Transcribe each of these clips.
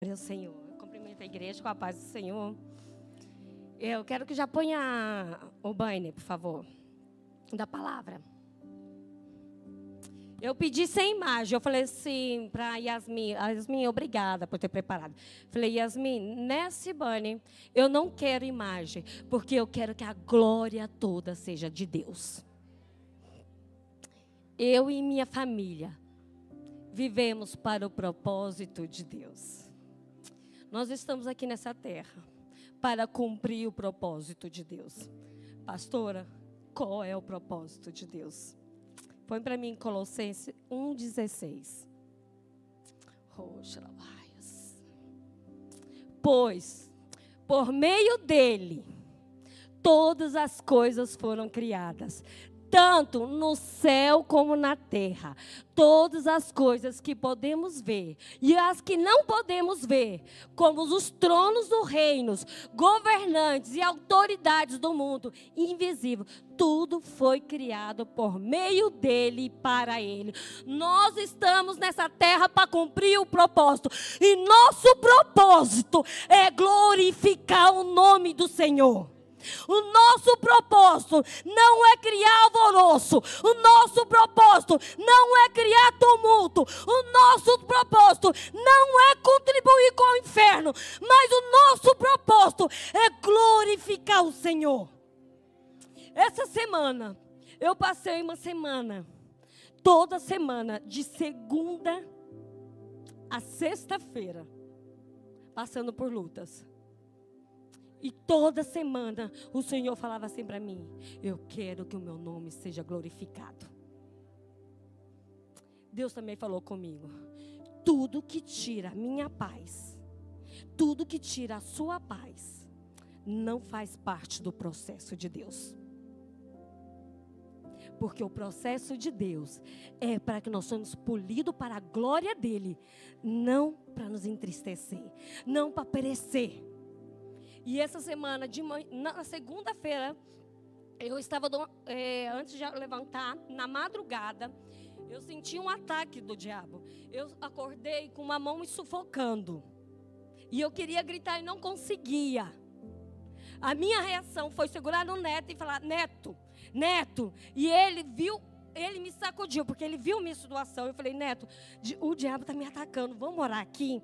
Glória ao Senhor. Eu cumprimento a igreja com a paz do Senhor. Eu quero que já ponha o banner, por favor, da palavra. Eu pedi sem imagem. Eu falei assim para Yasmin: Yasmin, obrigada por ter preparado. Falei: Yasmin, nesse banner eu não quero imagem, porque eu quero que a glória toda seja de Deus. Eu e minha família vivemos para o propósito de Deus. Nós estamos aqui nessa terra para cumprir o propósito de Deus. Pastora, qual é o propósito de Deus? Põe para mim Colossenses 1,16. Pois, por meio dele, todas as coisas foram criadas, tanto no céu como na terra. Todas as coisas que podemos ver e as que não podemos ver, como os tronos dos reinos, governantes e autoridades do mundo invisível, tudo foi criado por meio dele e para ele. Nós estamos nessa terra para cumprir o propósito, e nosso propósito é glorificar o nome do Senhor. O nosso propósito não é criar alvoroço. O nosso propósito não é criar tumulto. O nosso propósito não é contribuir com o inferno. Mas o nosso propósito é glorificar o Senhor. Essa semana, eu passei uma semana, toda semana, de segunda a sexta-feira, passando por lutas. E toda semana o Senhor falava assim para mim: eu quero que o meu nome seja glorificado. Deus também falou comigo: tudo que tira a minha paz, tudo que tira a sua paz, não faz parte do processo de Deus. Porque o processo de Deus é para que nós sejamos polidos para a glória dEle, não para nos entristecer, não para perecer. E essa semana, na segunda-feira, eu estava, antes de levantar, na madrugada, eu senti um ataque do diabo. Eu acordei com uma mão me sufocando. E eu queria gritar e não conseguia. A minha reação foi segurar no Neto e falar: Neto, Neto. E ele viu, ele me sacudiu, porque ele viu minha situação. Eu falei: Neto, o diabo está me atacando, vamos orar aqui?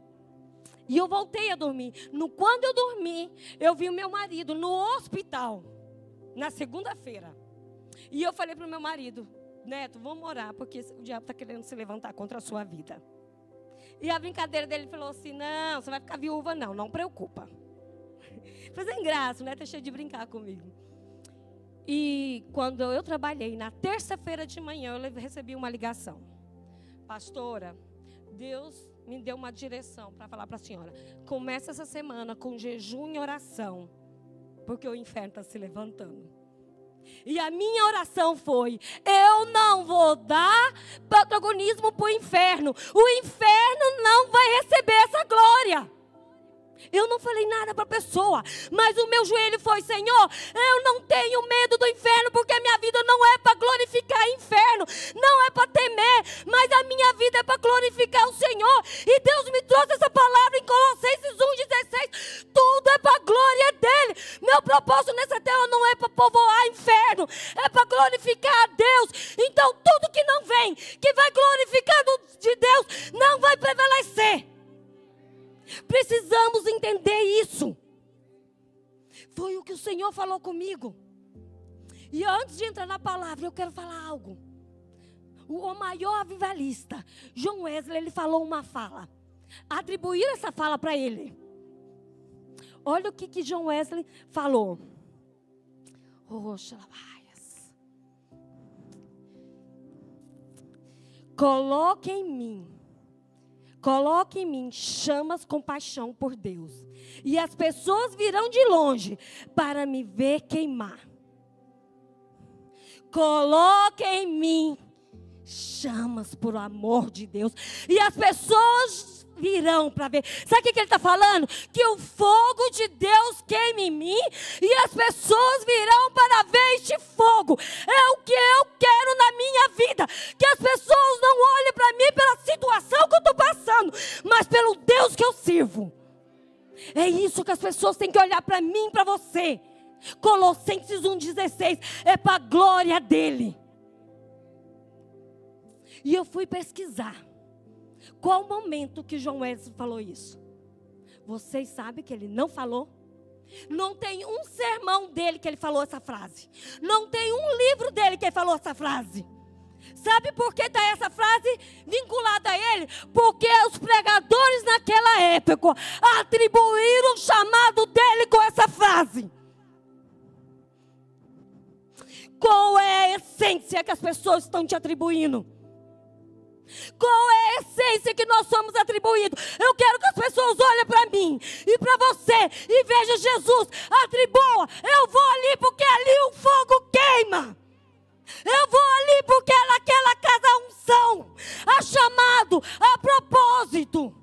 E eu voltei a dormir. Quando eu dormi, eu vi o meu marido no hospital, na segunda-feira. E eu falei para o meu marido: Neto, vamos orar, porque o diabo está querendo se levantar contra a sua vida. E a brincadeira dele falou assim: não, você vai ficar viúva não preocupa. Foi sem graça, o Neto é cheio de brincar comigo. E quando eu trabalhei, na terça-feira de manhã, eu recebi uma ligação: pastora, Deus me deu uma direção para falar para a senhora: começa essa semana com jejum e oração, porque o inferno está se levantando. E a minha oração foi: eu não vou dar protagonismo para o inferno. O inferno não vai receber essa glória. Eu não falei nada para a pessoa, mas o meu joelho foi: Senhor, eu não tenho medo do inferno, porque a minha vida não é para glorificar o inferno, não é para temer, mas a minha vida é para glorificar o Senhor. E Deus me trouxe essa palavra em Colossenses 1,16. Tudo é para a glória dEle. Meu propósito nessa terra não é para povoar o inferno, é para glorificar a Deus. Então tudo que não vem, que vai glorificar de Deus, não vai prevalecer. Precisamos entender isso. Foi o que o Senhor falou comigo. E antes de entrar na palavra, eu quero falar algo. O maior avivalista, John Wesley, ele falou uma fala. Atribuíram essa fala para ele. Olha o que John Wesley falou. Coloque em mim chamas com paixão por Deus, e as pessoas virão de longe para me ver queimar. Coloque em mim chamas por amor de Deus, e as pessoas virão para ver. Sabe o que ele está falando? Que o fogo de Deus queime em mim e as pessoas virão para ver este fogo. É o que eu quero na minha vida. Que as pessoas não olhem para mim pela situação que eu estou passando, mas pelo Deus que eu sirvo. É isso que as pessoas têm que olhar para mim e para você. Colossenses 1,16 é para a glória dele. E eu fui pesquisar qual o momento que João Wesley falou isso. Vocês sabem que ele não falou? Não tem um sermão dele que ele falou essa frase. Não tem um livro dele que ele falou essa frase. Sabe por que está essa frase vinculada a ele? Porque os pregadores naquela época atribuíram o chamado dele com essa frase. Qual é a essência que as pessoas estão te atribuindo? Qual é a essência que nós somos atribuídos? Eu quero que as pessoas olhem para mim e para você e vejam Jesus. Atribua, eu vou ali porque ali o fogo queima. Eu vou ali porque naquela casa há unção, há chamado, há propósito.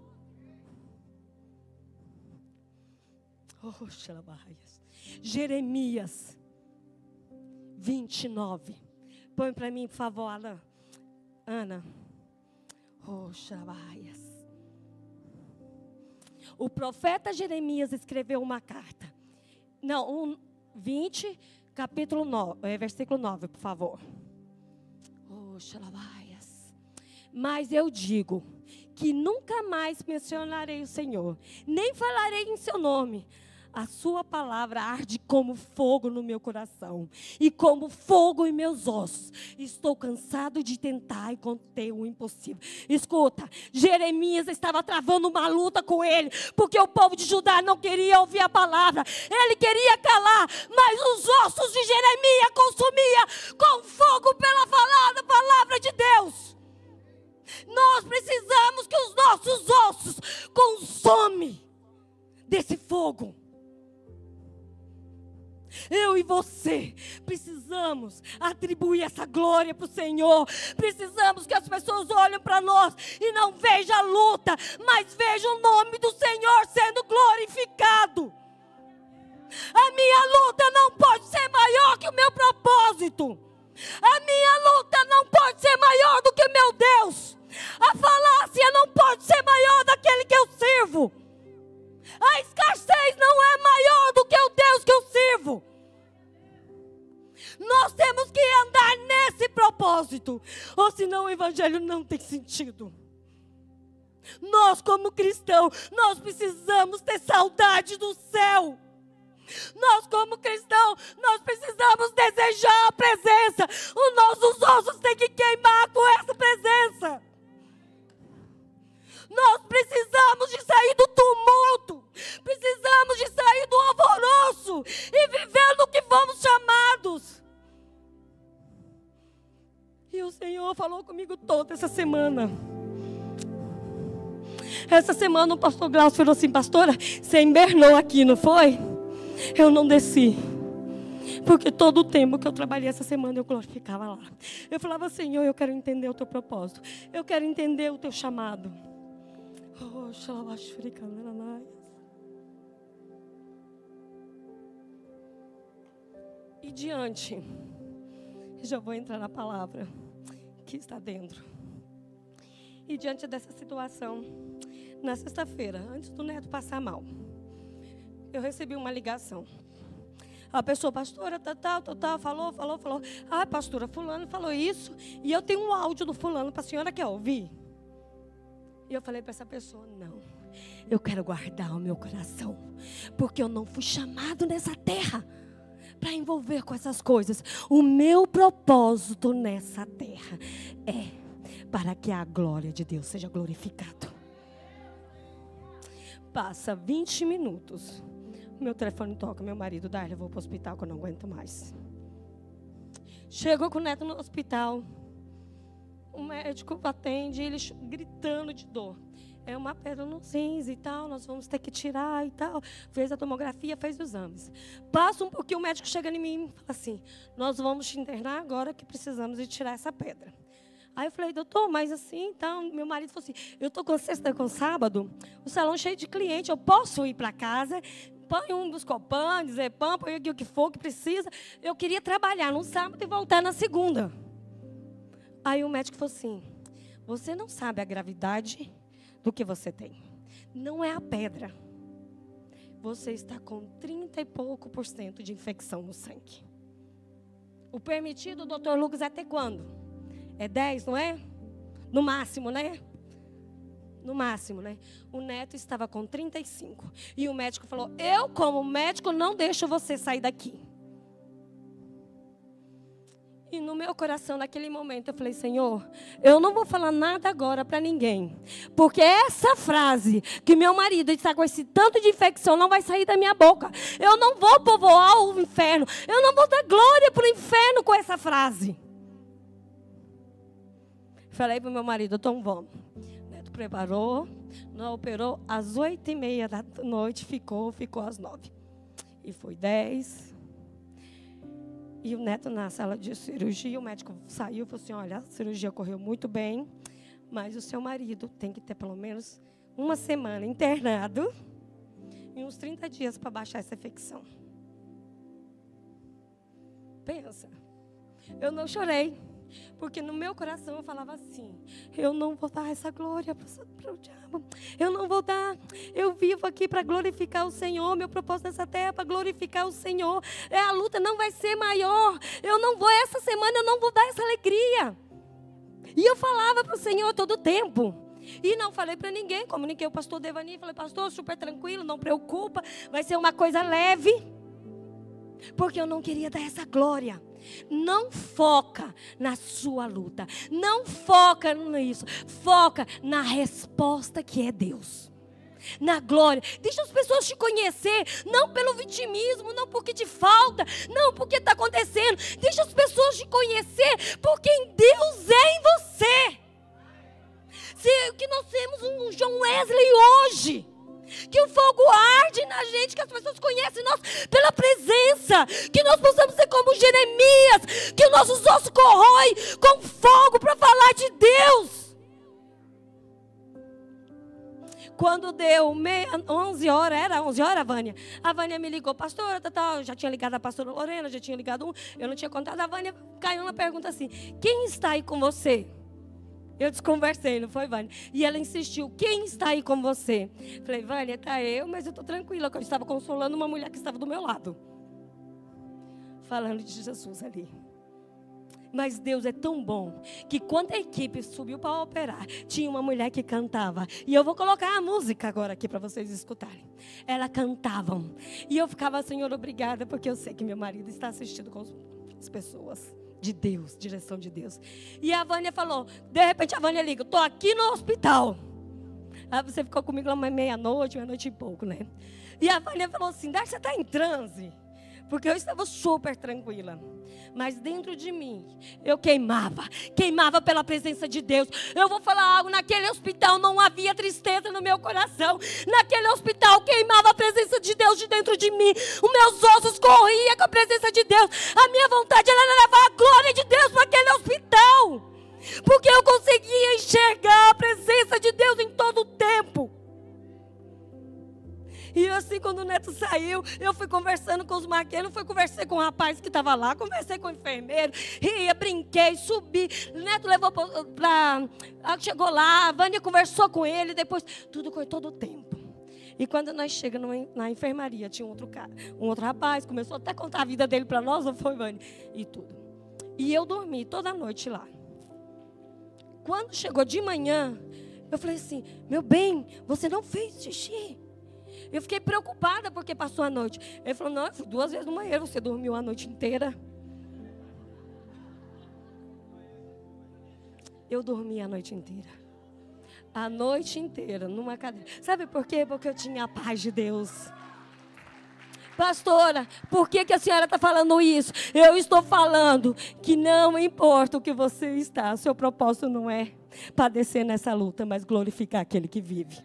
Jeremias 29. Põe para mim, por favor, Ana. O profeta Jeremias escreveu uma carta. Não, 20, capítulo 9, versículo 9, por favor. Mas eu digo que nunca mais mencionarei o Senhor, nem falarei em seu nome. A sua palavra arde como fogo no meu coração e como fogo em meus ossos. Estou cansado de tentar e conter o impossível. Escuta, Jeremias estava travando uma luta com ele, porque o povo de Judá não queria ouvir a palavra. Ele queria calar, mas os ossos de Jeremias consumia com fogo pela palavra de Deus. Nós precisamos que os nossos ossos consumem desse fogo. Eu e você precisamos atribuir essa glória para o Senhor. Precisamos que as pessoas olhem para nós e não vejam a luta, mas vejam o nome do Senhor sendo glorificado. A minha luta não pode ser maior que o meu propósito. A minha luta não pode ser maior do que o meu Deus. A falácia não pode ser maior daquele que eu sirvo. A escassez não é maior do que o Deus que eu sirvo. Nós temos que andar nesse propósito, ou senão o evangelho não tem sentido. Nós como cristãos, nós precisamos ter saudade do céu. Nós como cristãos, nós precisamos desejar a presença. Os nossos ossos têm que queimar com essa presença. Nós precisamos de sair do tumulto. Precisamos de sair do alvoroço e viver no que fomos chamados. E o Senhor falou comigo toda essa semana. Essa semana o pastor Glaucio falou assim: pastora, você invernou aqui, não foi? Eu não desci. Porque todo o tempo que eu trabalhei essa semana eu glorificava lá. Eu falava: Senhor, eu quero entender o teu propósito. Eu quero entender o teu chamado. E diante, já vou entrar na palavra que está dentro. E diante dessa situação, na sexta-feira, antes do Neto passar mal, eu recebi uma ligação. A pessoa: pastora, tal, falou. Ah, pastora, fulano falou isso, e eu tenho um áudio do fulano para a senhora quer ouvir? E eu falei para essa pessoa: não, eu quero guardar o meu coração, porque eu não fui chamado nessa terra para envolver com essas coisas. O meu propósito nessa terra é para que a glória de Deus seja glorificada. Passa 20 minutos, meu telefone toca, meu marido: Darla, eu vou para o hospital que eu não aguento mais. Chegou com o Neto no hospital. O médico atende, ele gritando de dor. É uma pedra no rins e tal, nós vamos ter que tirar e tal. Fez a tomografia, fez os exames. Passa um pouquinho, o médico chega em mim e fala assim: nós vamos te internar agora que precisamos de tirar essa pedra. Aí eu falei, doutor, mas assim, então, meu marido falou assim, eu estou com sexta com sábado, o salão cheio de cliente, eu posso ir para casa, põe um dos copãs, dizer pão, põe o que for que precisa. Eu queria trabalhar no sábado e voltar na segunda. Aí o médico falou assim, você não sabe a gravidade do que você tem. Não é a pedra. Você está com 30 e pouco % de infecção no sangue. O permitido, doutor Lucas, é até quando? É 10, não é? No máximo, né? No máximo, né? O neto estava com 35. E o médico falou, eu como médico não deixo você sair daqui. E no meu coração, naquele momento, eu falei, Senhor, eu não vou falar nada agora para ninguém. Porque essa frase, que meu marido está com esse tanto de infecção, não vai sair da minha boca. Eu não vou povoar o inferno. Eu não vou dar glória para o inferno com essa frase. Falei para o meu marido, então vamos. O neto preparou, não operou, às 8h30 da noite, ficou às 9. E foi 10. E o neto na sala de cirurgia, o médico saiu e falou assim, olha, a cirurgia correu muito bem, mas o seu marido tem que ter pelo menos uma semana internado e uns 30 dias para baixar essa infecção. Pensa, eu não chorei. Porque no meu coração eu falava assim, eu não vou dar essa glória para o diabo. Eu não vou dar, eu vivo aqui para glorificar o Senhor. Meu propósito nessa terra é para glorificar o Senhor. A luta não vai ser maior. Eu não vou, essa semana eu não vou dar essa alegria. E eu falava para o Senhor todo o tempo. E não falei para ninguém, comuniquei o pastor Devani, falei, pastor, super tranquilo, não preocupa, vai ser uma coisa leve. Porque eu não queria dar essa glória. Não foca na sua luta. Não foca nisso. Foca na resposta que é Deus. Na glória. Deixa as pessoas te conhecer. Não pelo vitimismo. Não porque te falta. Não porque está acontecendo. Deixa as pessoas te conhecer. Porque Deus é em você. Que nós temos um John Wesley hoje. Que o fogo arde na gente, que as pessoas conhecem nós pela presença. Que nós possamos ser como Jeremias, que os nossos ossos corroem com fogo para falar de Deus. Quando deu 11 horas, era 11 horas, Vânia? A Vânia me ligou, pastora, eu já tinha ligado a pastora Lorena, já tinha ligado eu não tinha contado. A Vânia caiu na pergunta assim, quem está aí com você? Eu desconversei, não foi, Vânia? E ela insistiu, quem está aí com você? Falei, Vânia, está eu, mas eu estou tranquila, porque eu estava consolando uma mulher que estava do meu lado. Falando de Jesus ali. Mas Deus é tão bom, que quando a equipe subiu para operar, tinha uma mulher que cantava. E eu vou colocar a música agora aqui para vocês escutarem. Ela cantava. E eu ficava, Senhor, obrigada, porque eu sei que meu marido está assistindo com as pessoas. De Deus, direção de Deus. E a Vânia falou, de repente a Vânia liga, estou aqui no hospital. Aí você ficou comigo lá meia-noite e pouco, né? E a Vânia falou assim, você está em transe? Porque eu estava super tranquila. Mas dentro de mim, eu queimava pela presença de Deus. Eu vou falar algo, naquele hospital não havia tristeza no meu coração. Naquele hospital queimava a presença de Deus de dentro de mim. Os meus ossos corriam com a presença de Deus. A minha vontade era levar a glória de Deus para aquele hospital. Porque eu conseguia enxergar a presença de Deus em todo o tempo. E assim, quando o neto saiu, eu fui conversando com os maqueiros, conversei com o rapaz que estava lá, conversei com o enfermeiro, ria, brinquei, subi. O neto levou para... Chegou lá, a Vânia conversou com ele, depois tudo com todo o tempo. E quando nós chegamos na enfermaria, tinha um outro rapaz, começou até a contar a vida dele para nós, não foi, Vânia? E tudo. E eu dormi toda a noite lá. Quando chegou de manhã, eu falei assim, meu bem, você não fez xixi? Eu fiquei preocupada porque passou a noite. Ele falou, não, eu fui 2 vezes no banheiro, você dormiu a noite inteira. Eu dormi a noite inteira. A noite inteira, numa cadeira. Sabe por quê? Porque eu tinha a paz de Deus. Pastora, por que a senhora está falando isso? Eu estou falando que não importa o que você está, seu propósito não é padecer nessa luta, mas glorificar aquele que vive.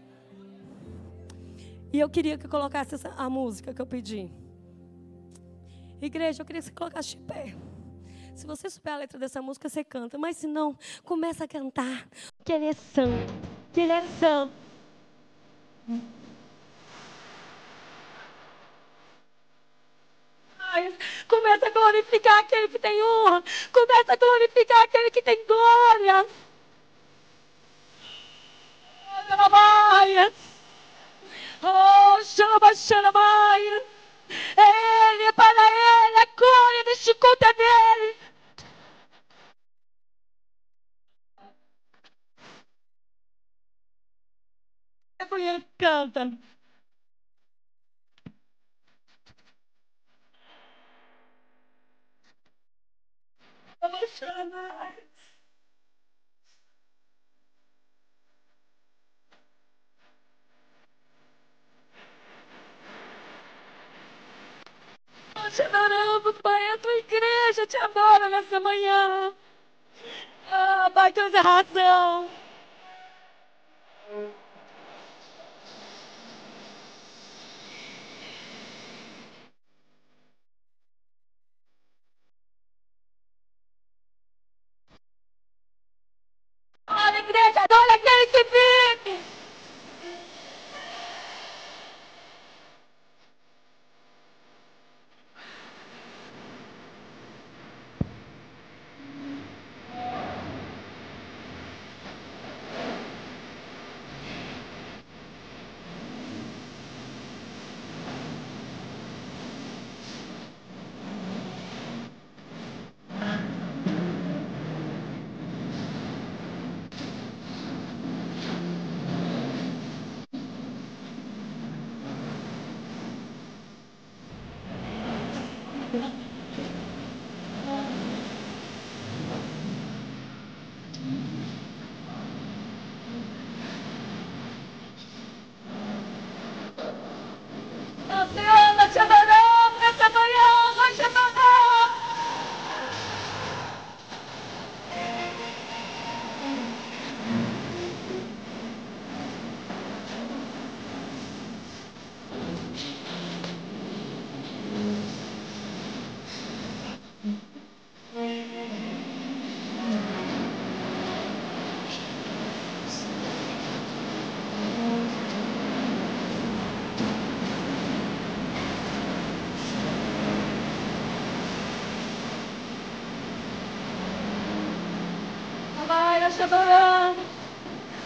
E eu queria que eu colocasse a música que eu pedi. Igreja, eu queria que você colocasse de pé. Se você souber a letra dessa música, você canta. Mas se não, começa a cantar. Que Ele é santo. Que Ele é santo. Começa a glorificar aquele que tem honra. Começa a glorificar aquele que tem glória. Oh, chama, chama. Ele, para Ele, a glória deste culto é dele. Ele canta. Vamos chamar. Nós te adoramos, Pai. A tua igreja te adora nessa manhã. Ah, Pai, tens a razão. Olha, igreja, adora aquele que vive. Senhor, nós te adoramos nessa manhã. Nós te adoramos. Pai, nós te adoramos.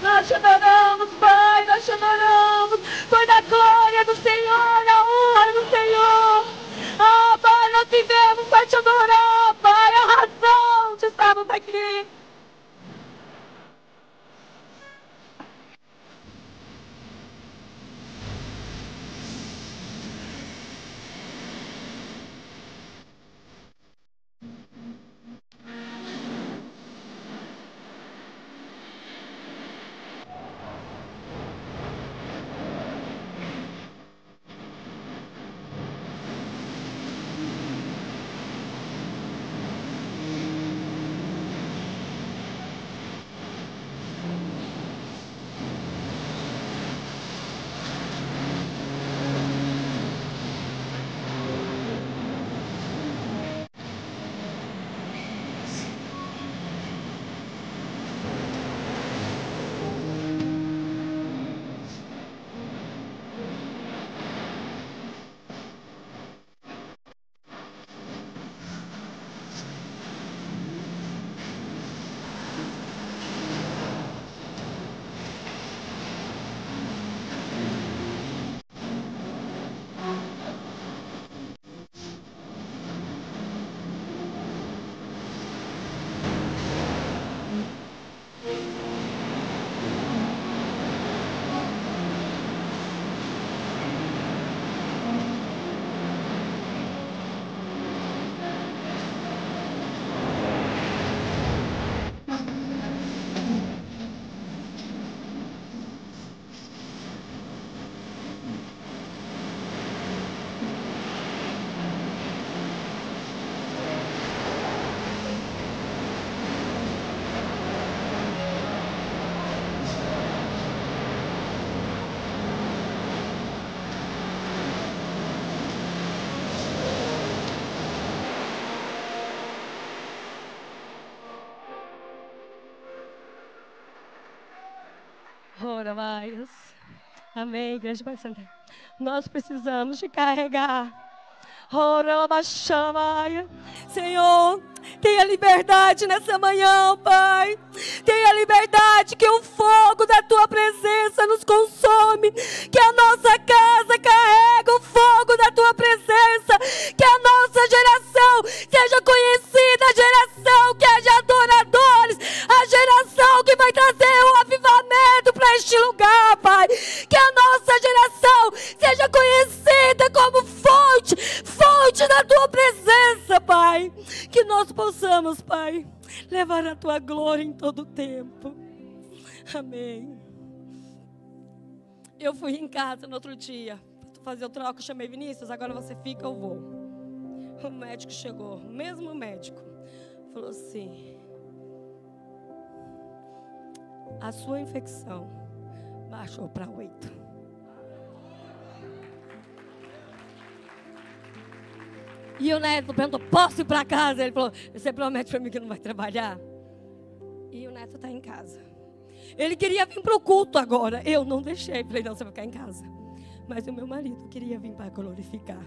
Nós te adoramos, Pai, nós te adoramos. Foi da glória do Senhor, a honra do Senhor. Ah, Pai, nós vivemos para te adorar, Pai, a razão de estarmos aqui. Amém, igreja Pai Santo. Nós precisamos de carregar. Senhor, tenha liberdade nessa manhã, Pai. Tenha liberdade, que o fogo da Tua presença nos consome. Que a nossa casa carregue o fogo da Tua presença. Que a nossa geração seja conhecida, a geração que é de adoradores. A geração que vai trazer o avivamento para este lugar, Pai. Que a nossa geração seja conhecida como fonte da Tua presença, Pai. Que nós possamos, Pai, levar a Tua glória em todo o tempo. Amém. Eu fui em casa no outro dia para fazer o troco, chamei Vinícius, agora você fica, eu vou. O médico chegou, o mesmo médico, falou assim: a sua infecção baixou para 8. E o Neto perguntou: posso ir para casa? Ele falou: você promete para mim que não vai trabalhar? E o Neto está em casa. Ele queria vir para o culto agora. Eu não deixei. Falei: não, você vai ficar em casa. Mas o meu marido queria vir para glorificar.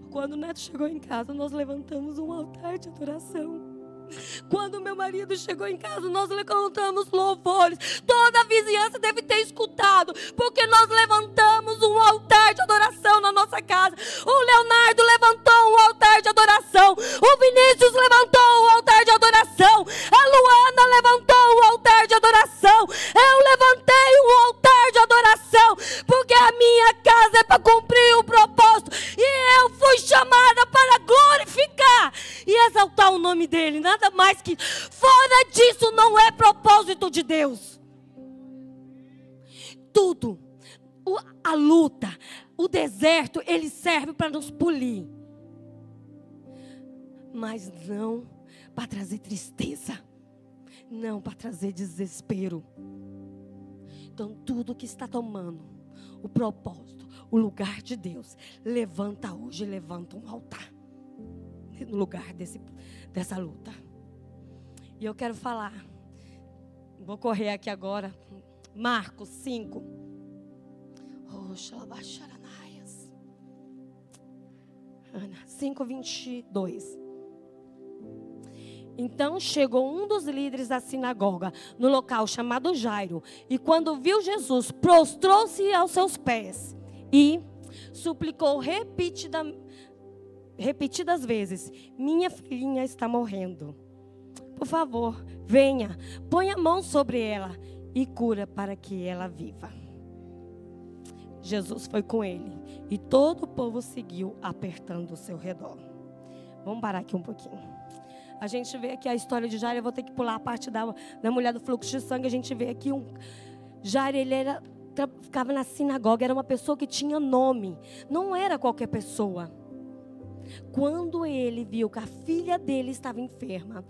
Quando o Neto chegou em casa, nós levantamos um altar de adoração. Quando meu marido chegou em casa, nós levantamos louvores. Toda a vizinhança deve ter escutado, porque nós levantamos um altar de adoração na nossa casa. O Leonardo levantou um altar de adoração. O Vinícius levantou um altar de adoração. A Luana levantou um altar de adoração. Eu levantei um altar de adoração, porque a minha casa é para cumprir o propósito. E eu fui chamada para glorificar e exaltar o nome dele. Nada mais que fora disso não é propósito de Deus. Tudo, a luta, o deserto, ele serve para nos polir, mas não para trazer tristeza, não para trazer desespero. Então tudo que está tomando o propósito, o lugar de Deus, levanta hoje, levanta um altar no lugar dessa luta. E eu quero falar, vou correr aqui agora, Marcos 5. Oh, 5:22. Então chegou um dos líderes da sinagoga, no local chamado Jairo, e quando viu Jesus, prostrou-se aos seus pés e suplicou repetidas vezes: minha filhinha está morrendo. Por favor, venha, põe a mão sobre ela e cura para que ela viva. Jesus foi com ele e todo o povo seguiu apertando o seu redor. Vamos parar aqui um pouquinho. A gente vê aqui a história de Jairo. Eu vou ter que pular a parte da mulher do fluxo de sangue. A gente vê aqui Jairo, ele ficava na sinagoga, era uma pessoa que tinha nome, não era qualquer pessoa. Quando ele viu que a filha dele estava enferma,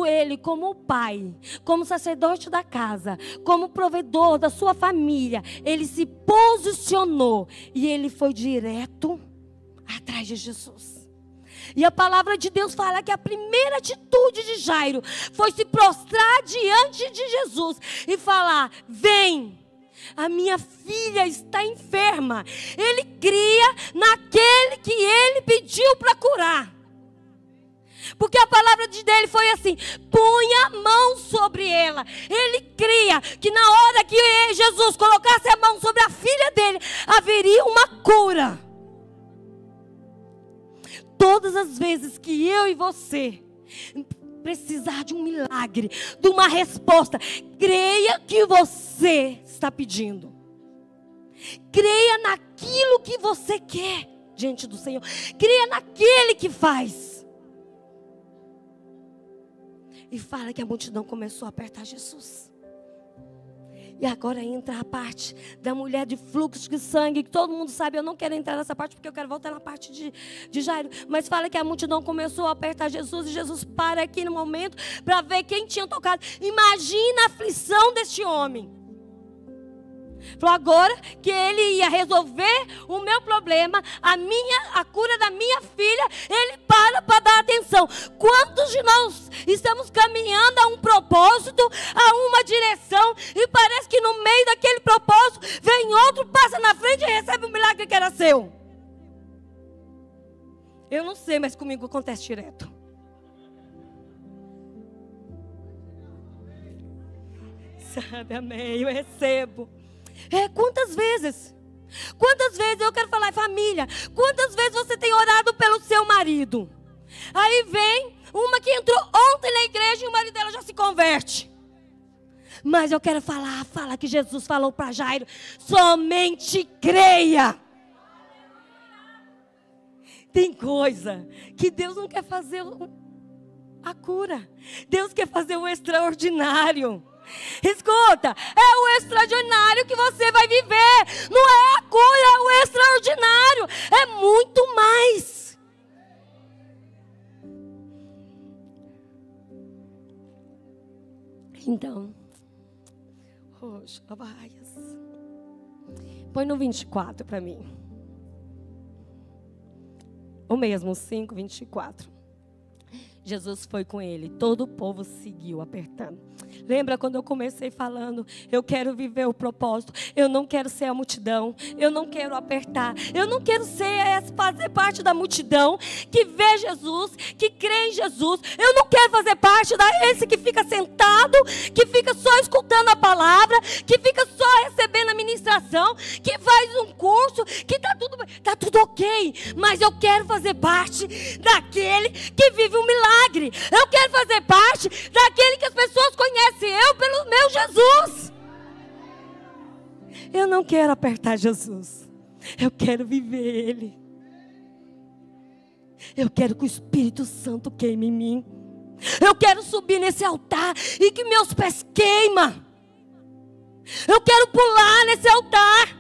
ele, como pai, como sacerdote da casa, como provedor da sua família, ele se posicionou e ele foi direto atrás de Jesus. E a palavra de Deus fala que a primeira atitude de Jairo foi se prostrar diante de Jesus e falar: vem, a minha filha está enferma. Ele cria naquele que ele pediu para curar. Porque a palavra dele foi assim: põe a mão sobre ela. Ele cria que na hora que Jesus colocasse a mão sobre a filha dele, haveria uma cura. Todas as vezes que eu e você precisar de um milagre, de uma resposta, creia que você está pedindo. Creia naquilo que você quer diante do Senhor. Creia naquele que faz. E fala que a multidão começou a apertar Jesus. E agora entra a parte da mulher de fluxo de sangue, que todo mundo sabe. Eu não quero entrar nessa parte porque eu quero voltar na parte de Jairo. Mas fala que a multidão começou a apertar Jesus. E Jesus para aqui no momento para ver quem tinha tocado. Imagina a aflição deste homem. Falou agora que ele ia resolver o meu problema, a cura da minha filha. Ele para dar atenção. Quantos de nós estamos caminhando a um propósito, a uma direção, e parece que no meio daquele propósito vem outro, passa na frente e recebe um milagre que era seu? Eu não sei, mas comigo acontece direto. Sabe, amém, eu recebo. Quantas vezes eu quero falar, família, quantas vezes você tem orado pelo seu marido? Aí vem uma que entrou ontem na igreja e o marido dela já se converte. Mas eu quero falar que Jesus falou para Jairo: somente creia. Tem coisa que Deus não quer fazer a cura. Deus quer fazer o extraordinário. Escuta, é o extraordinário que você vai viver. Não é a cura, é o extraordinário. É muito mais. Então, põe no 24 para mim. O mesmo, 5, 24. Jesus foi com ele, todo o povo seguiu apertando. Lembra quando eu comecei falando, eu quero viver o propósito, eu não quero ser a multidão, eu não quero apertar, eu não quero fazer parte da multidão que vê Jesus, que crê em Jesus. Eu não quero fazer parte desse que fica sentado, que fica só escutando a palavra, que fica só recebendo a ministração, que faz um curso, que está tudo ok, mas eu quero fazer parte daquele que vive um milagre. Eu quero fazer parte daquele que as pessoas conhecem eu pelo meu Jesus. Eu não quero apertar Jesus. Eu quero viver Ele. Eu quero que o Espírito Santo queime em mim. Eu quero subir nesse altar e que meus pés queimam. Eu quero pular nesse altar.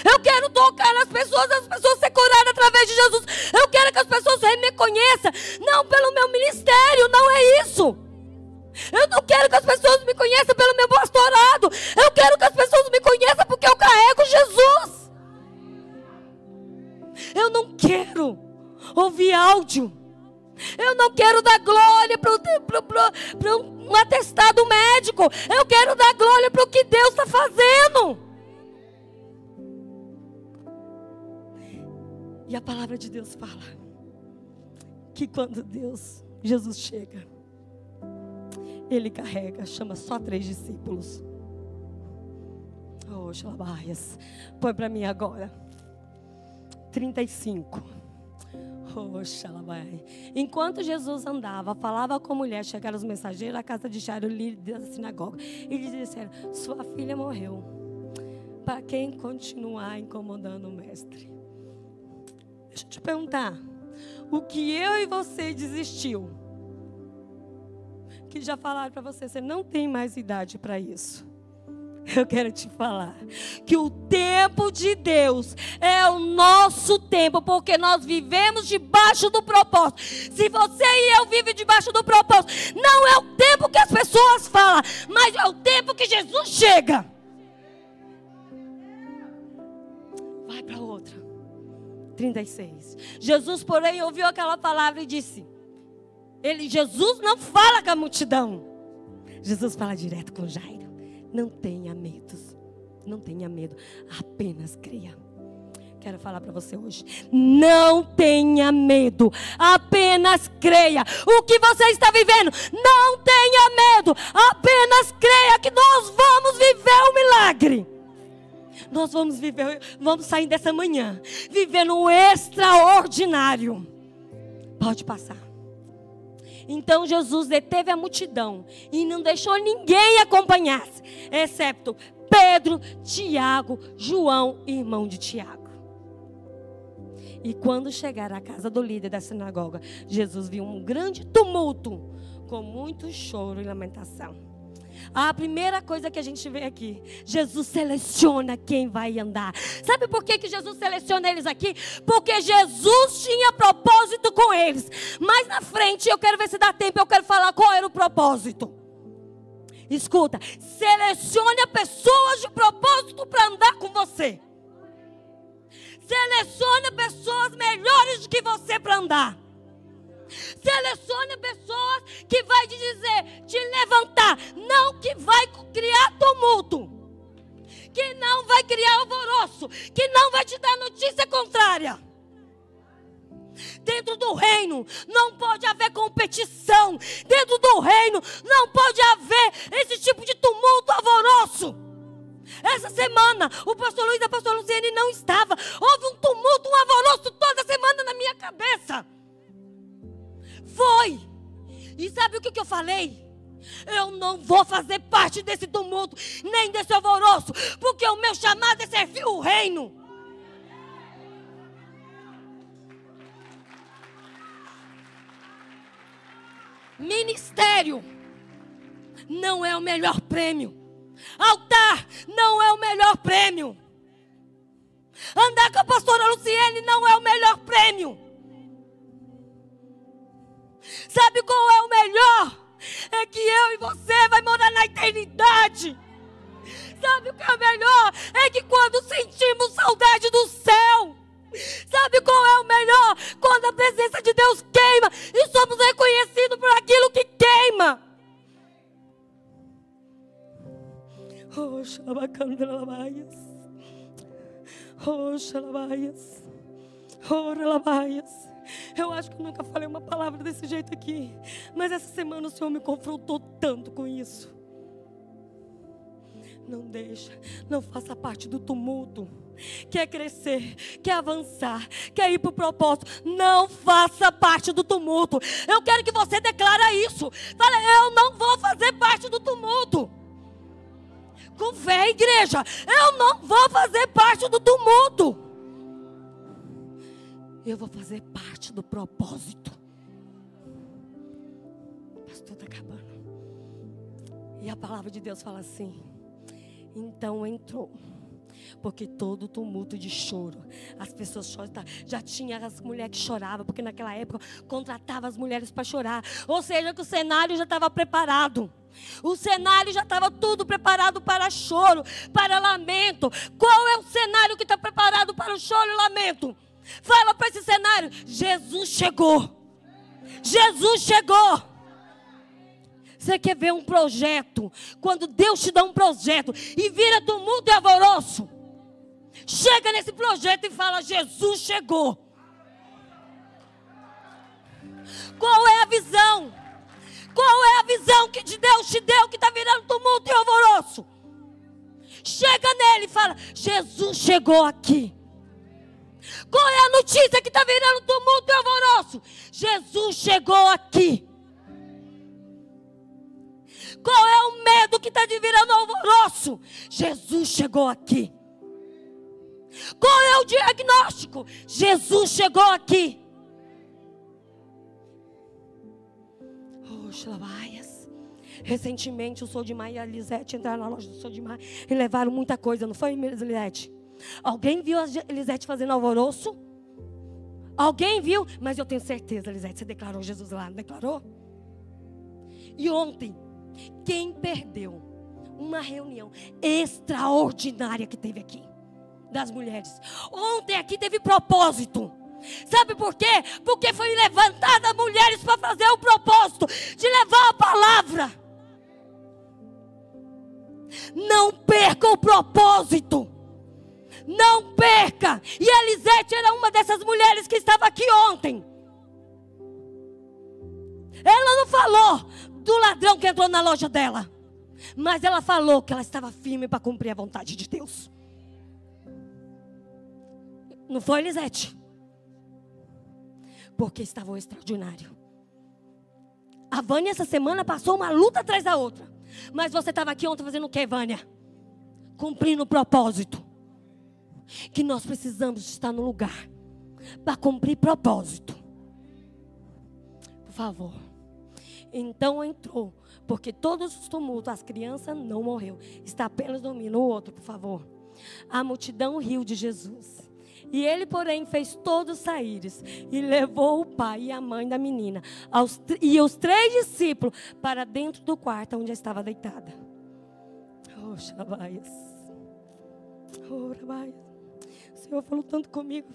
Eu quero tocar nas pessoas, as pessoas ser curadas através de Jesus. Eu quero que as pessoas me conheçam, não pelo meu ministério, não é isso. Eu não quero que as pessoas me conheçam pelo meu pastorado. Eu quero que as pessoas me conheçam porque eu carrego Jesus. Eu não quero ouvir áudio. Eu não quero dar glória para um atestado médico. Eu quero dar glória para o que Deus está fazendo. E a palavra de Deus fala que quando Jesus chega, Ele carrega, chama só 3 discípulos. Oh, xalabaias. Põe para mim agora. 35. Oh, xalabai. Enquanto Jesus andava, falava com a mulher, chegaram os mensageiros à casa de Jairo, líder da sinagoga. E lhe disseram: sua filha morreu. Para quem continuar incomodando o mestre? Deixa eu te perguntar, o que eu e você desistiu? Que já falaram para você não tem mais idade para isso. Eu quero te falar que o tempo de Deus é o nosso tempo, porque nós vivemos debaixo do propósito. Se você e eu vivem debaixo do propósito, não é o tempo que as pessoas falam, mas é o tempo que Jesus chega. Vai para outra. 36. Jesus, porém, ouviu aquela palavra e disse: Jesus não fala com a multidão. Jesus fala direto com Jairo. Não tenha medo. Não tenha medo. Apenas creia. Quero falar para você hoje. Não tenha medo. Apenas creia. O que você está vivendo, não tenha medo. Apenas creia que nós vamos viver um milagre. Nós vamos sair dessa manhã vivendo o extraordinário. Pode passar. Então Jesus deteve a multidão e não deixou ninguém acompanhar, exceto Pedro, Tiago, João, irmão de Tiago. E quando chegaram à casa do líder da sinagoga, Jesus viu um grande tumulto, com muito choro e lamentação. A primeira coisa que a gente vê aqui, Jesus seleciona quem vai andar. Sabe por que Jesus seleciona eles aqui? Porque Jesus tinha propósito com eles. Mas na frente, eu quero ver se dá tempo, eu quero falar qual era o propósito. Escuta, selecione pessoas de propósito para andar com você. Selecione pessoas melhores do que você para andar. Selecione pessoas que vai te dizer, te levantar, não que vai criar tumulto, que não vai criar alvoroço, que não vai te dar notícia contrária. Dentro do reino não pode haver competição. Dentro do reino não pode haver esse tipo de tumulto, alvoroço. Essa semana o pastor Luiz e a pastor Luciene não estavam. Houve um tumulto, um alvoroço toda semana na minha cabeça. Foi. E sabe o que eu falei? Eu não vou fazer parte desse tumulto, nem desse alvoroço, porque o meu chamado é servir o reino. Ministério não é o melhor prêmio. Altar não é o melhor prêmio. Andar com a pastora Luciene não é o melhor prêmio. Sabe qual é o melhor? É que eu e você vai morar na eternidade. Sabe o que é o melhor? É que quando sentimos saudade do céu. Sabe qual é o melhor? Quando a presença de Deus queima e somos reconhecidos por aquilo que queima. Oh, xalabacandrelabaias. Oh, xalabaias. Oh, relabaias. Eu acho que eu nunca falei uma palavra desse jeito aqui. Mas essa semana o Senhor me confrontou tanto com isso. Não deixa, não faça parte do tumulto. Quer crescer, quer avançar, quer ir para o propósito, não faça parte do tumulto. Eu quero que você declare isso. Fala, eu não vou fazer parte do tumulto. Com fé, igreja, eu não vou fazer parte do tumulto. Eu vou fazer parte do propósito. O pastor está acabando. E a palavra de Deus fala assim: então entrou, porque todo tumulto de choro, as pessoas choram, já tinha as mulheres que choravam, porque naquela época contratava as mulheres para chorar, ou seja, que o cenário já estava preparado, o cenário já estava tudo preparado para choro, para lamento. Qual é o cenário que está preparado para o choro e lamento? Fala para esse cenário: Jesus chegou, Jesus chegou. Você quer ver um projeto? Quando Deus te dá um projeto e vira tumulto e alvoroço, chega nesse projeto e fala: Jesus chegou. Qual é a visão? Qual é a visão que Deus te deu que está virando tumulto e alvoroço? Chega nele e fala: Jesus chegou aqui. Qual é a notícia que está virando tumulto e alvoroço? Jesus chegou aqui. Qual é o medo que está virando alvoroço? Jesus chegou aqui. Qual é o diagnóstico? Jesus chegou aqui. Oh, xalabaias. Recentemente o Sodimar e a Elisete entraram na loja do Sodimar e levaram muita coisa, não foi, Elisete? Alguém viu a Elisete fazendo alvoroço? Alguém viu? Mas eu tenho certeza, Elisete, você declarou Jesus lá, não declarou? E ontem, quem perdeu uma reunião extraordinária que teve aqui, das mulheres? Ontem aqui teve propósito. Sabe por quê? Porque foi levantada mulheres para fazer o propósito de levar a palavra. Não perca o propósito. Não perca. E a Elisete era uma dessas mulheres que estava aqui ontem. Ela não falou do ladrão que entrou na loja dela, mas ela falou que ela estava firme para cumprir a vontade de Deus. Não foi, Elisete? Porque estava o extraordinário. A Vânia essa semana passou uma luta atrás da outra. Mas você estava aqui ontem fazendo o que, Vânia? Cumprindo o propósito. Que nós precisamos estar no lugar para cumprir propósito. Por favor. Então entrou, porque todos os tumultos, as crianças não morreu, está apenas dormindo. O outro, por favor. A multidão riu de Jesus. E ele, porém, fez todos saíres e levou o pai e a mãe da menina e os 3 discípulos para dentro do quarto onde estava deitada. Oh, Shabaias. Oh, Rabaias. O Senhor falou tanto comigo.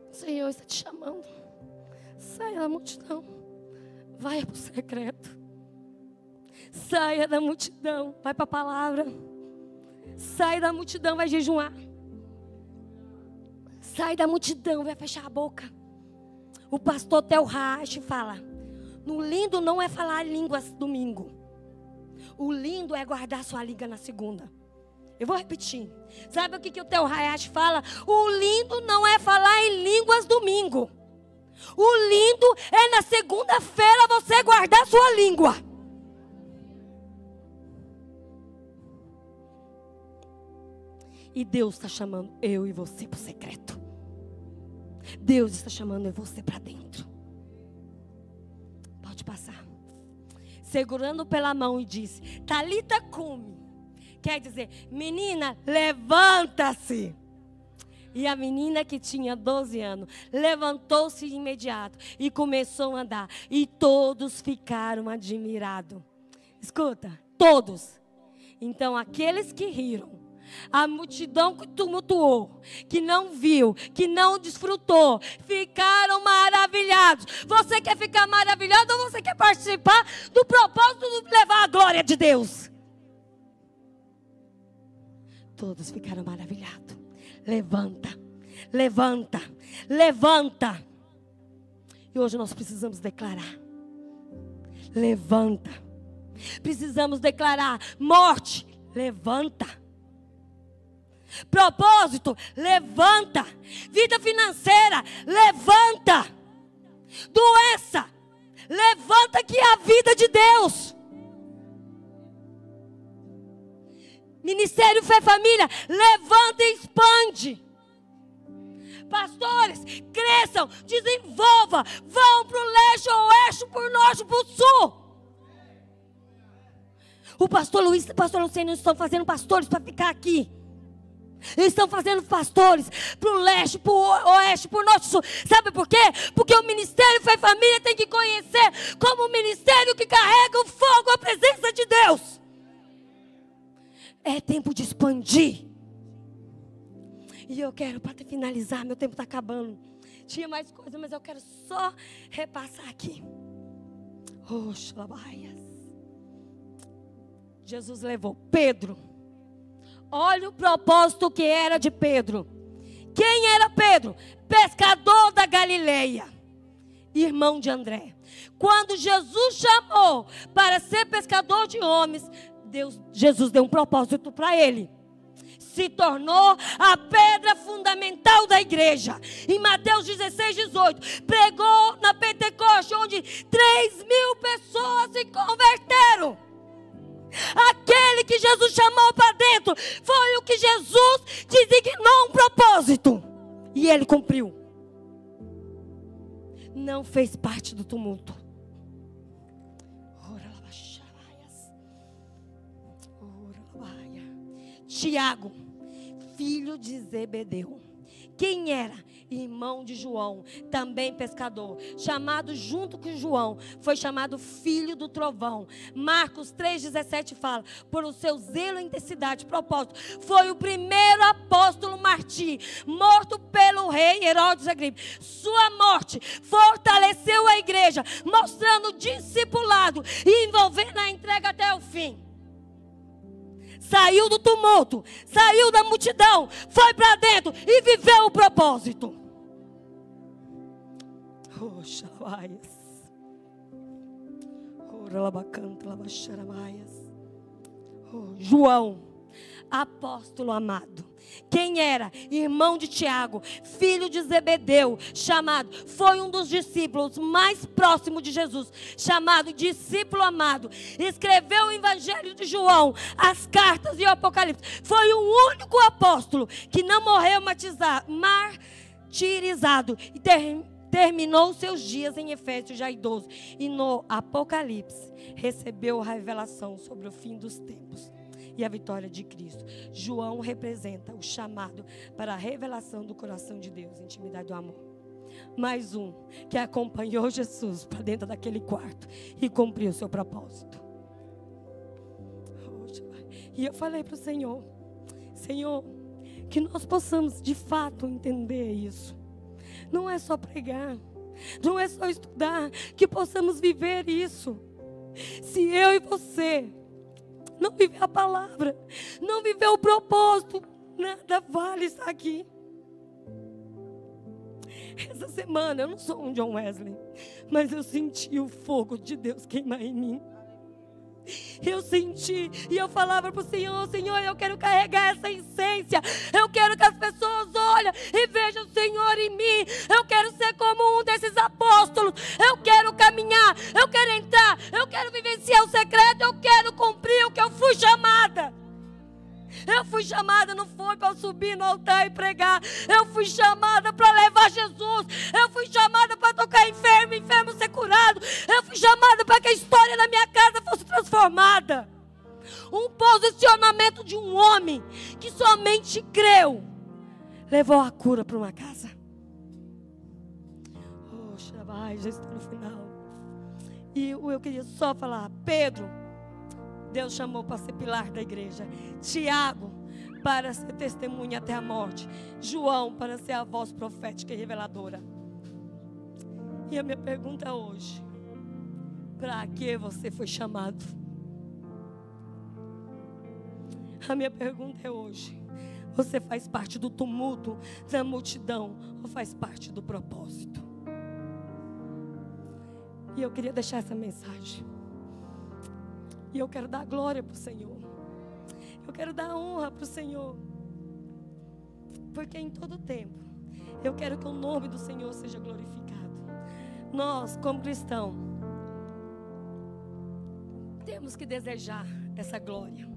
O Senhor está te chamando. Saia da multidão. Vai para o secreto. Saia da multidão. Vai para a palavra. Sai da multidão, vai jejuar. Sai da multidão, vai fechar a boca. O pastor Tel Rache fala: no lindo não é falar línguas domingo. O lindo é guardar sua língua na segunda. Eu vou repetir. Sabe o que o Tel Rache fala? O lindo não é falar em línguas domingo. O lindo é na segunda-feira você guardar sua língua. E Deus está chamando eu e você para o secreto. Deus está chamando eu e você para dentro. Pode passar. Segurando pela mão e disse: Talita cumi. Quer dizer, menina, levanta-se. E a menina, que tinha 12 anos, levantou-se de imediato e começou a andar. E todos ficaram admirados. Escuta, todos. Então aqueles que riram, a multidão que tumultuou, que não viu, que não desfrutou, ficaram maravilhados. Você quer ficar maravilhado ou você quer participar do propósito de levar a glória de Deus? Todos ficaram maravilhados. Levanta, levanta, levanta. E hoje nós precisamos declarar: levanta. Precisamos declarar: morte, levanta. Propósito, levanta. Vida financeira, levanta. Doença, levanta, que é a vida de Deus. Ministério Fé Família, levanta e expande. Pastores, cresçam, desenvolvam, vão para o leste, oeste, para o norte, para o sul. O pastor Luiz e o pastor Luciano estão fazendo pastores para ficar aqui. Eles estão fazendo pastores para o leste, para o oeste, para o norte e sul. Sabe por quê? Porque o Ministério Fé Família tem que conhecer como um ministério que carrega o fogo, a presença de Deus. É tempo de expandir. E eu quero, para finalizar, meu tempo está acabando. Tinha mais coisa, mas eu quero só repassar aqui. Oh, Shalabaias. Jesus levou Pedro. Olha o propósito que era de Pedro. Quem era Pedro? Pescador da Galileia, irmão de André. Quando Jesus chamou para ser pescador de homens, Jesus deu um propósito para ele. Se tornou a pedra fundamental da igreja. Em Mateus 16, 18, pregou na Pentecoste, onde 3.000 pessoas se converteram. Aquele que Jesus chamou para dentro foi o que Jesus designou um propósito. E ele cumpriu. Não fez parte do tumulto. Tiago, filho de Zebedeu. Quem era? Irmão de João, também pescador, chamado junto com João, foi chamado filho do trovão. Marcos 3,17 fala: por o seu zelo e intensidade, propósito, foi o primeiro apóstolo mártir, morto pelo rei Herodes Agripa. Sua morte fortaleceu a igreja, mostrando discipulado e envolvendo a entrega até o fim. Saiu do tumulto, saiu da multidão, foi para dentro e viveu o propósito. Oh, Shavaias. Oh, Labacanta, Labaxaramaias. Oh, João, apóstolo amado. Quem era? Irmão de Tiago, filho de Zebedeu, chamado, foi um dos discípulos mais próximos de Jesus, chamado discípulo amado. Escreveu o Evangelho de João, as cartas e o Apocalipse. Foi o único apóstolo que não morreu martirizado e terminou seus dias em Efésios já idoso. E no Apocalipse recebeu a revelação sobre o fim dos tempos. e a vitória de Cristo. João representa o chamado para a revelação do coração de Deus, intimidade do amor. Mais um que acompanhou Jesus para dentro daquele quarto e cumpriu o seu propósito. E eu falei para o Senhor, Senhor, que nós possamos de fato entender isso. Não é só pregar, não é só estudar, que possamos viver isso. Se eu e você não viver a palavra, não viver o propósito, nada vale estar aqui. Essa semana eu não sou um John Wesley, mas eu senti o fogo de Deus queimar em mim. Eu senti e eu falava para o Senhor, Senhor, eu quero carregar essa essência. Eu quero que as pessoas olhem e vejam o Senhor em mim. Eu quero ser como um desses apóstolos. Eu quero caminhar, eu quero entrar, eu quero vivenciar o secreto. Eu quero cumprir o que eu fui chamada. Eu fui chamada, não foi para subir no altar e pregar. Eu fui chamada para levar Jesus. Eu fui chamada para tocar enfermo, enfermo ser curado. Eu fui chamada para que a história da minha casa fosse transformada. Um posicionamento de um homem que somente creu levou a cura para uma casa. Ai, já estou no final. E eu queria só falar, Pedro, Deus chamou para ser pilar da igreja. Tiago, para ser testemunha até a morte. João, para ser a voz profética e reveladora. E a minha pergunta hoje, para que você foi chamado? A minha pergunta é hoje, você faz parte do tumulto, da multidão, ou faz parte do propósito? E eu queria deixar essa mensagem. E eu quero dar glória para o Senhor. Eu quero dar honra para o Senhor. Porque em todo tempo, eu quero que o nome do Senhor seja glorificado. Nós, como cristãos, temos que desejar essa glória.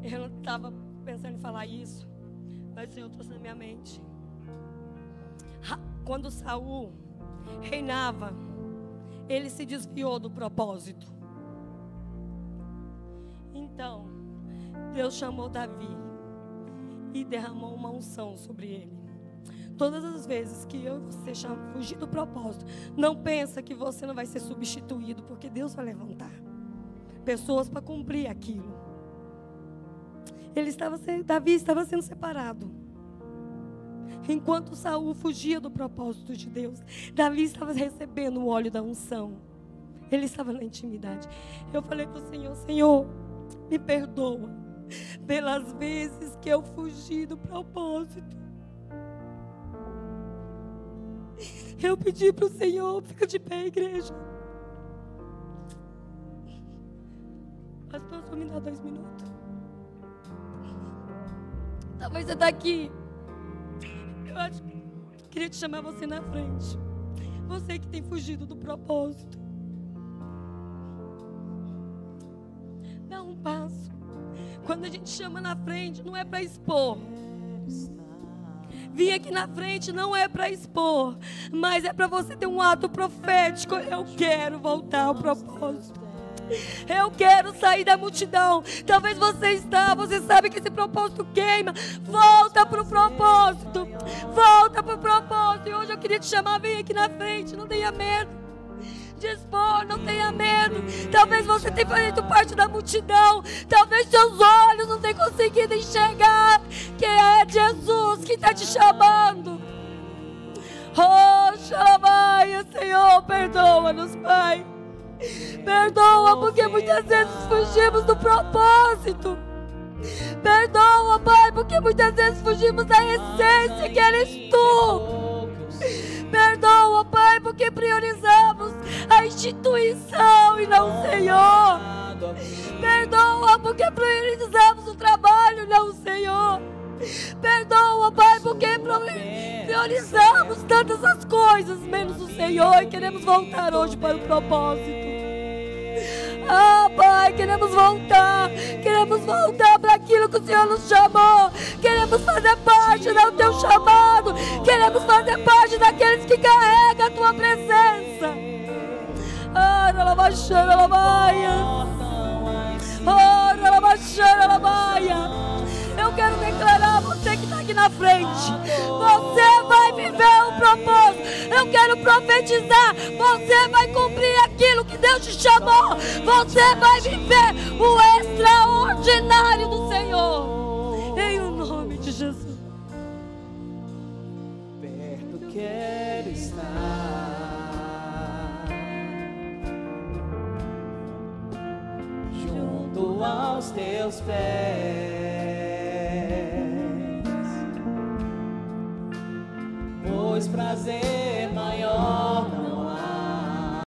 Eu não estava pensando em falar isso, mas o Senhor trouxe na minha mente. Quando Saul reinava, ele se desviou do propósito. Então, Deus chamou Davi e derramou uma unção sobre ele. Todas as vezes que eu e você fugir do propósito, não pensa que você não vai ser substituído, porque Deus vai levantar pessoas para cumprir aquilo. Davi estava sendo separado. Enquanto Saul fugia do propósito de Deus, Davi estava recebendo o óleo da unção. Ele estava na intimidade. Eu falei para o Senhor, Senhor, me perdoa pelas vezes que eu fugi do propósito. Eu pedi para o Senhor, fica de pé, igreja. Pastor, só me dá 2 minutos. Talvez você está aqui. Eu acho que queria te chamar você na frente. Você que tem fugido do propósito. Dá um passo. Quando a gente chama na frente, não é para expor. Vir aqui na frente não é para expor, mas é para você ter um ato profético. Eu quero voltar ao propósito. Eu quero sair da multidão. Talvez você sabe que esse propósito queima. Volta para o propósito. Volta para o propósito. E hoje eu queria te chamar, vem aqui na frente. Não tenha medo de expor, não tenha medo. Talvez você tenha feito parte da multidão. Talvez seus olhos não tenham conseguido enxergar que é Jesus que está te chamando. Oh, Xalabaia, Senhor, perdoa-nos, Pai. Perdoa, porque muitas vezes fugimos do propósito. Perdoa, Pai, porque muitas vezes fugimos da essência que eres Tu. Perdoa, Pai, porque priorizamos a instituição e não o Senhor. Perdoa, porque priorizamos o trabalho e não o Senhor. Perdoa, Pai, porque priorizamos tantas as coisas menos o Senhor e queremos voltar hoje para o propósito. Ah, Pai, queremos voltar para aquilo que o Senhor nos chamou. Queremos fazer parte do Teu chamado. Queremos fazer parte daqueles que carregam a Tua presença. Ah, Eu quero declarar, você que está aqui na frente, você vai viver o propósito. Eu quero profetizar, você vai cumprir aquilo que Deus te chamou. Você vai viver o extraordinário do Senhor, em o nome de Jesus. Perto quero estar, junto aos teus pés, pois prazer